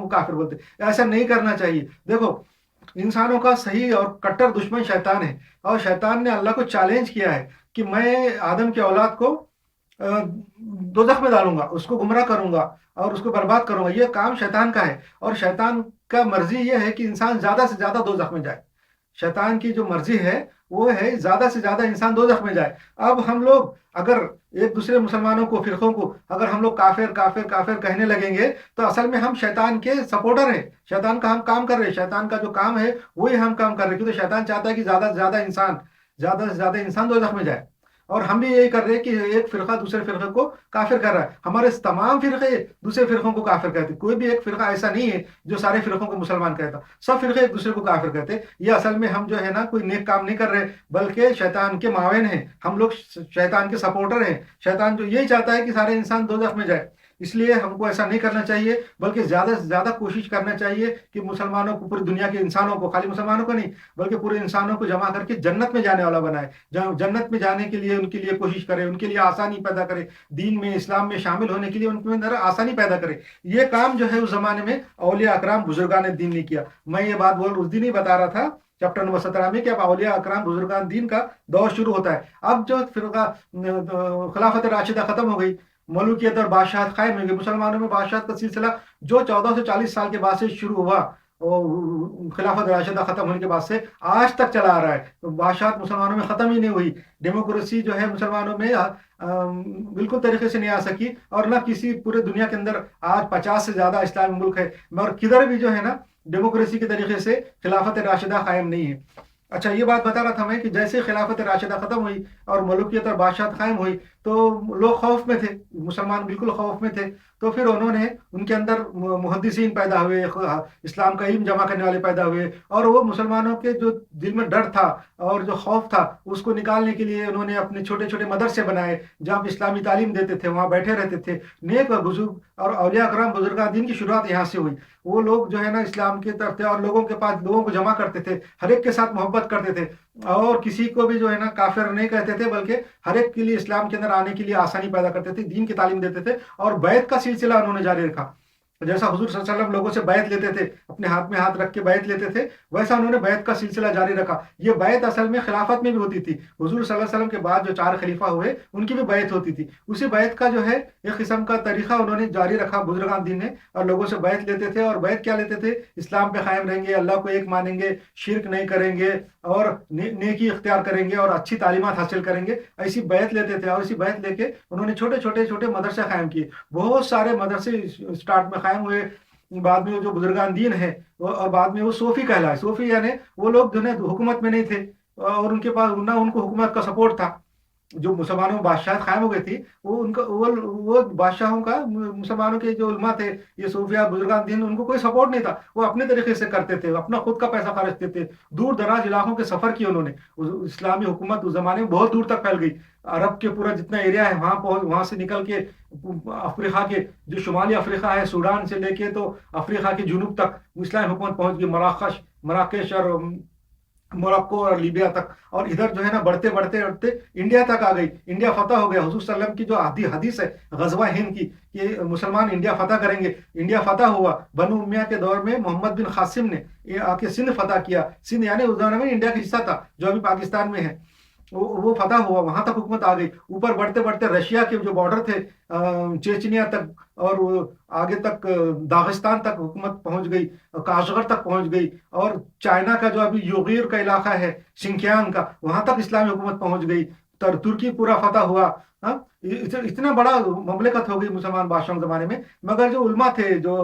کافر بولتے ہیں. ایسا نہیں کرنا چاہیے. دیکھو انسانوں کا صحیح اور کٹر دشمن شیطان ہے، اور شیطان نے اللہ کو چیلنج کیا ہے کہ میں آدم کی اولاد کو دوزخ میں ڈالوں گا، اس کو گمراہ کروں گا اور اس کو برباد کروں گا. یہ کام شیطان کا ہے، اور شیطان کا مرضی یہ ہے کہ انسان زیادہ سے زیادہ دوزخ میں جائے. شیطان کی جو مرضی ہے وہ ہے زیادہ سے زیادہ انسان دوزخ میں جائے. اب ہم لوگ اگر ایک دوسرے مسلمانوں کو، فرقوں کو اگر ہم لوگ کافر کافر کافر کہنے لگیں گے تو اصل میں ہم شیطان کے سپورٹر ہیں، شیطان کا ہم کام کر رہے ہیں. شیطان کا جو کام ہے وہی ہم کام کر رہے ہیں، کیونکہ شیطان چاہتا ہے کہ زیادہ سے زیادہ انسان دوزخ میں جائے. اور ہم بھی یہی کر رہے ہیں کہ ایک فرقہ دوسرے فرقے کو کافر کر رہا ہے. ہمارے تمام فرقے دوسرے فرقوں کو کافر کہتے ہیں. کوئی بھی ایک فرقہ ایسا نہیں ہے جو سارے فرقوں کو مسلمان کہتا. سب فرقے ایک دوسرے کو کافر کہتے ہیں. یہ اصل میں ہم جو ہے نا کوئی نیک کام نہیں کر رہے، بلکہ شیطان کے معاون ہیں ہم لوگ، شیطان کے سپورٹر ہیں. شیطان جو یہی چاہتا ہے کہ سارے انسان دوزخ میں جائے. اس لیے ہم کو ایسا نہیں کرنا چاہیے، بلکہ زیادہ سے زیادہ کوشش کرنا چاہیے کہ مسلمانوں کو، پوری دنیا کے انسانوں کو، خالی مسلمانوں کو نہیں بلکہ پورے انسانوں کو جمع کر کے جنت میں جانے والا بنائے. جنت میں جانے کے لیے ان کے لیے کوشش کرے، ان کے لیے آسانی پیدا کرے، دین میں اسلام میں شامل ہونے کے لیے ان کے اندر آسانی پیدا کرے. یہ کام جو ہے اس زمانے میں اولیاء اکرام بزرگان دین نے کیا. میں یہ بات اس دن ہی بتا رہا تھا چیپٹر نمبر 17 میں کہ اب اولیاء اکرام بزرگان دین کا دور شروع ہوتا ہے. اب جو فرقہ خلافت راشدہ ختم ہو گئی، ملوکیت اور بادشاہت قائم ہوئی. مسلمانوں میں بادشاہت کا سلسلہ جو 1440 سال کے بعد سے شروع ہوا، خلافت راشدہ ختم ہونے کے بعد سے آج تک چلا آ رہا ہے. تو بادشاہت مسلمانوں میں ختم ہی نہیں ہوئی. ڈیموکریسی جو ہے مسلمانوں میں بالکل طریقے سے نہیں آ سکی، اور نہ کسی پورے دنیا کے اندر آج 50 سے زیادہ اسلامی ملک ہے مگر کدھر بھی جو ہے نا ڈیموکریسی کے طریقے سے خلافت راشدہ قائم نہیں ہے. اچھا یہ بات بتا رہا تھا میں کہ جیسے خلافت راشدہ ختم ہوئی اور ملوکیت اور بادشاہت قائم ہوئی تو لوگ خوف میں تھے، مسلمان بالکل خوف میں تھے. تو پھر انہوں نے ان کے اندر محدثین پیدا ہوئے، اسلام کا علم جمع کرنے والے پیدا ہوئے، اور وہ مسلمانوں کے جو دل میں ڈر تھا اور جو خوف تھا اس کو نکالنے کے لیے انہوں نے اپنے چھوٹے چھوٹے مدرسے بنائے جہاں اسلامی تعلیم دیتے تھے، وہاں بیٹھے رہتے تھے. نیک اور بزرگ اور اولیاء اکرام بزرگان دین کی شروعات یہاں سے ہوئی. وہ لوگ جو ہے نا اسلام کی طرف تھے اور لوگوں کے پاس لوگوں کو جمع کرتے تھے، ہر ایک کے ساتھ محبت کرتے تھے، اور کسی کو بھی جو ہے نا کافر نہیں کہتے تھے بلکہ ہر ایک کے لیے اسلام کے اندر آنے کے لیے آسانی پیدا کرتے تھے، دین کی تعلیم دیتے تھے. اور بیعت کا سلسلہ انہوں نے جاری رکھا. جیسا حضور صلی اللہ علیہ وسلم لوگوں سے بیعت لیتے تھے، اپنے ہاتھ میں ہاتھ رکھ کے بیعت لیتے تھے، ویسا انہوں نے بیعت کا سلسلہ جاری رکھا. یہ بیعت اصل میں خلافت میں بھی ہوتی تھی. حضور صلی اللہ علیہ وسلم کے بعد جو 4 خلیفہ ہوئے ان کی بھی بیعت ہوتی تھی. اسی بیعت کا جو ہے ایک قسم کا طریقہ انہوں نے جاری رکھا بزرگان دین نے، اور لوگوں سے بیعت لیتے تھے. اور بیعت کیا لیتے تھے؟ اسلام پہ قائم رہیں گے، اللہ کو ایک مانیں گے، شرک نہیں کریں گے، اور نیکی اختیار کریں گے، اور اچھی تعلیمات حاصل کریں گے. ایسی بیعت لیتے تھے، اور اسی بیعت لے کے انہوں نے چھوٹے چھوٹے مدرسے قائم کیے. بہت سارے مدرسے اسٹارٹ میں قائم ہوئے. بعد میں جو بزرگان دین ہے اور بعد میں وہ صوفی کہلائے. صوفی یعنی وہ لوگ جو ہے حکومت میں نہیں تھے، اور ان کے پاس نہ ان کو حکومت کا سپورٹ تھا. جو مسلمانوں میں بادشاہت قائم ہو گئی تھی وہ بادشاہوں کا، مسلمانوں کے جو علماء تھے، یہ صوفیہ بزرگان دین، ان کو کوئی سپورٹ نہیں تھا. وہ اپنے طریقے سے کرتے تھے، اپنا خود کا پیسہ خرچتے تھے. دور دراز علاقوں کے سفر کیے انہوں نے. اسلامی حکومت اس زمانے میں بہت دور تک پھیل گئی. عرب کے پورا جتنا ایریا ہے وہاں سے نکل کے افریقہ کے جو شمالی افریقہ ہے، سوڈان سے لے کے تو افریقہ کے جنوب تک اسلامی حکومت پہنچ گئی. مراکش اور موراکو اور لیبیا تک، اور ادھر جو ہے نا بڑھتے انڈیا تک آ گئی. انڈیا فتح ہو گیا. حضور صلی اللہ علیہ وسلم کی جو حدیث ہے غزوہ ہند کی کہ مسلمان انڈیا فتح کریں گے، انڈیا فتح ہوا. بنو امیہ کے دور میں محمد بن قاسم نے یہ آ کے سندھ فتح کیا. سندھ یعنی اس زمانے میں انڈیا کا حصہ تھا جو ابھی پاکستان میں ہے. وہ فتح ہوا، وہاں تک حکومت آ گئی. اوپر بڑھتے رشیا کے جو بارڈر تھے چیچنیا تک، اور آگے تک داغستان تک حکومت پہنچ گئی، کاشغر تک پہنچ گئی. اور چائنا کا جو ابھی یوغیر کا علاقہ ہے، شنکیانگ کا، وہاں تک اسلامی حکومت پہنچ گئی. ترکی پورا فتح ہوا. اتنا بڑا مملکت ہو گئی مسلمان بادشاہوں کے زمانے میں. مگر جو علماء تھے، جو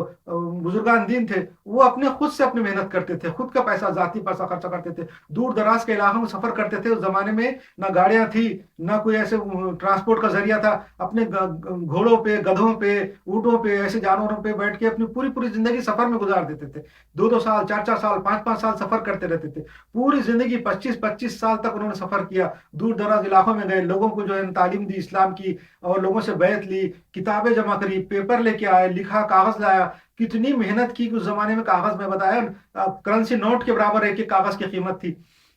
بزرگان دین تھے، وہ خود سے اپنی محنت کرتے تھے، خود کا پیسہ، ذاتی پیسہ خرچہ کرتے تھے. دور دراز کے علاقوں میں سفر کرتے تھے. اس زمانے میں نہ گاڑیاں تھی، نہ کوئی ایسے ٹرانسپورٹ کا ذریعہ تھا. اپنے گھوڑوں پہ، گدھوں پہ، اونٹوں پہ، ایسے جانوروں پہ بیٹھ کے اپنی پوری زندگی سفر میں گزار دیتے تھے. 2 سال، 4 سال، 5 سال سفر کرتے رہتے تھے. پوری زندگی 25 سال تک انہوں نے سفر کیا. دور دراز علاقوں میں گئے، لوگوں کو جو ہے تعلیم دی اسلام کی، اور لوگوں سے بیعت لی، کتابیں جمع کری، پیپر لے کے آئے، لکھا، کاغذ لایا. کتنی محنت کی اس زمانے میں. کاغذ میں بتایا کرنسی نوٹ کے برابر ایک کاغذ کی قیمت تھی.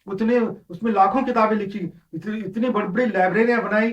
اس میں لاکھوں کتابیں لکھی، اتنی بڑی لائبریریاں بنائی.